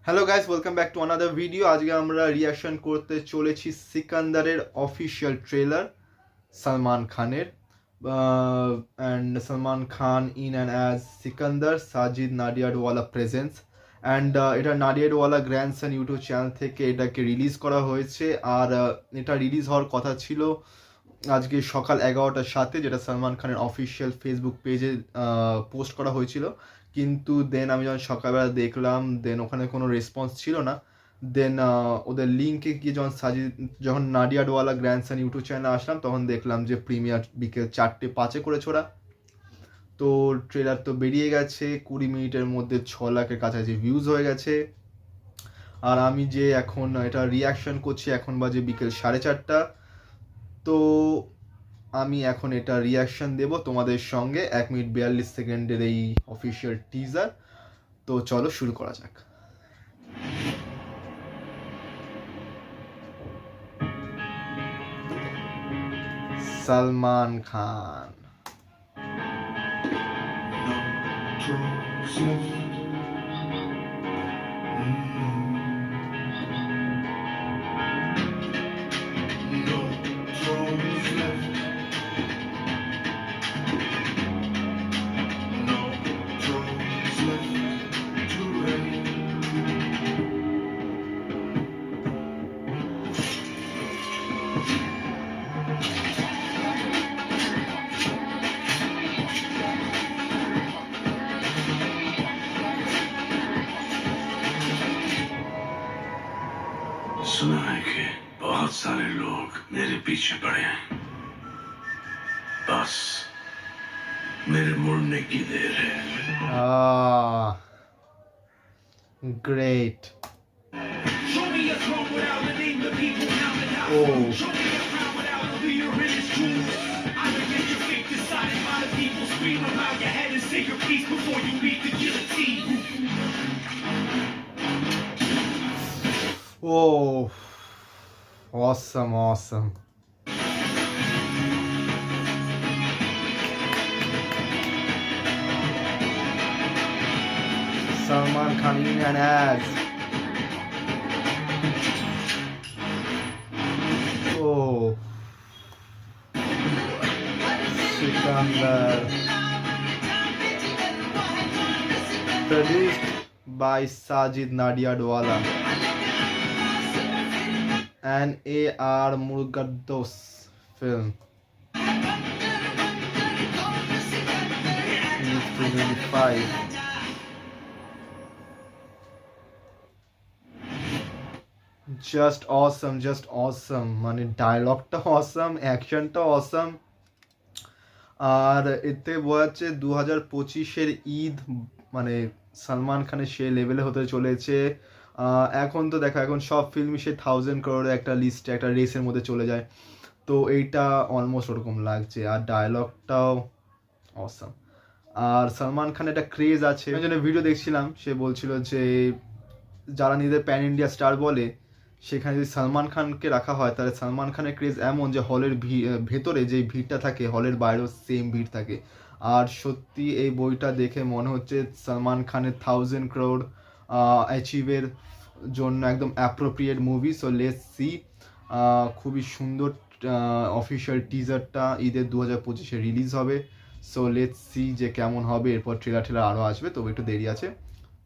Hello guys, welcome back to another video. আজকে আমরা reaction করতে চলেছি সিকান্দারের অফিসিয়াল ট্রেলার সালমান খানের। And Salman Khan in and as Sikandar, Sajid Nadiadwala presence. And এটা নাডিয়াডওয়ালা গ্র্যান্ডসন ইউটিউব চ্যানেল থেকে এটাকে রিলিজ করা হয়েছে। আর এটা রিলিজ হওয়ার কথা ছিল আজকে সকাল 11টার সাথে, যেটা সালমান খানের অফিসিয়াল ফেসবুক পেজে পোস্ট করা হয়েছিল। কিন্তু দেন আমি যখন সকালবেলা দেখলাম, দেন ওখানে কোনো রেসপন্স ছিল না। দেন ওদের লিঙ্কে গিয়ে যখন নাডিয়াডওয়ালা গ্র্যান্ডসন ইউটিউব চ্যানেলে আসলাম, তখন দেখলাম যে প্রিমিয়ার বিকেল 4:05 করেছে ওরা। তো ট্রেলার তো বেরিয়ে গেছে, 20 মিনিটের মধ্যে 6 লাখের কাছাকাছি ভিউজ হয়ে গেছে। আর আমি যে এখন এটা রিয়াকশন করছি, এখন বাজে বিকেল 4:30। তো আমি এখন এটা রিয়াকশন দেব তোমাদের সঙ্গে 1 মিনিট 42 সেকেন্ডের এই অফিসিয়াল টিজার। তো চলো শুরু করা যাক। সালমান খান। सुना है कि बहुत सारे लोग मेरे पीछे पड़े हैं, बस मेरे मुड़ने की देर है। Great. Oh, awesome. Salman Khan in an ad. Oh, Sikandar. Produced by Sajid Nadiadwala and A.R. Murugadoss film. 2025. Just অসম, মানে ডায়লগটা অসম, অ্যাকশনটা অসম। আর এতে বোঝাচ্ছে 2025-এর ঈদ মানে সালমান খানের সে লেভেলে হতে চলেছে। এখন তো দেখো, এখন সব ফিল্মই সে 1000 crore একটা লিস্টে, একটা রেসের মধ্যে চলে যায়। তো এইটা অলমোস্ট ওরকম লাগছে, আর ডায়লগটাও অসম। আর সালমান খানের একটা ক্রেজ আছে, একজনের ভিডিও দেখছিলাম, সে বলছিল যে যারা নিজেদের প্যান ইন্ডিয়া স্টার বলে, সেখানে যদি সালমান খানকে রাখা হয়, তাহলে সালমান খানের ক্রেজ এমন যে হলের ভেতরে যে ভিড়টা থাকে, হলের বাইরেও সেম ভিড় থাকে। আর সত্যি এই বইটা দেখে মনে হচ্ছে সালমান খানের 1000 crore অ্যাচিভের জন্য একদম appropriate movie. So let's see. খুবই সুন্দর অফিসিয়াল টিজারটা ঈদের 2025-এ রিলিজ হবে। সো লেটস সি যে কেমন হবে। এরপর ট্রেলার আরও আসবে, তবে একটু দেরি আছে।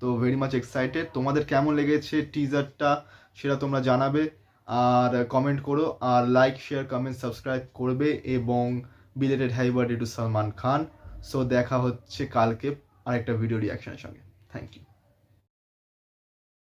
তো ভেরি মাচ এক্সাইটেড। তোমাদের কেমন লেগেছে টিজারটা সেটা তোমরা জানাবে, আর কমেন্ট করো, আর লাইক, শেয়ার, কমেন্ট, সাবস্ক্রাইব করবে। এবং belated happy birthday to Salman Khan. So দেখা হচ্ছে কালকে আরেকটা ভিডিও রিয়াকশনের সঙ্গে। Thank you.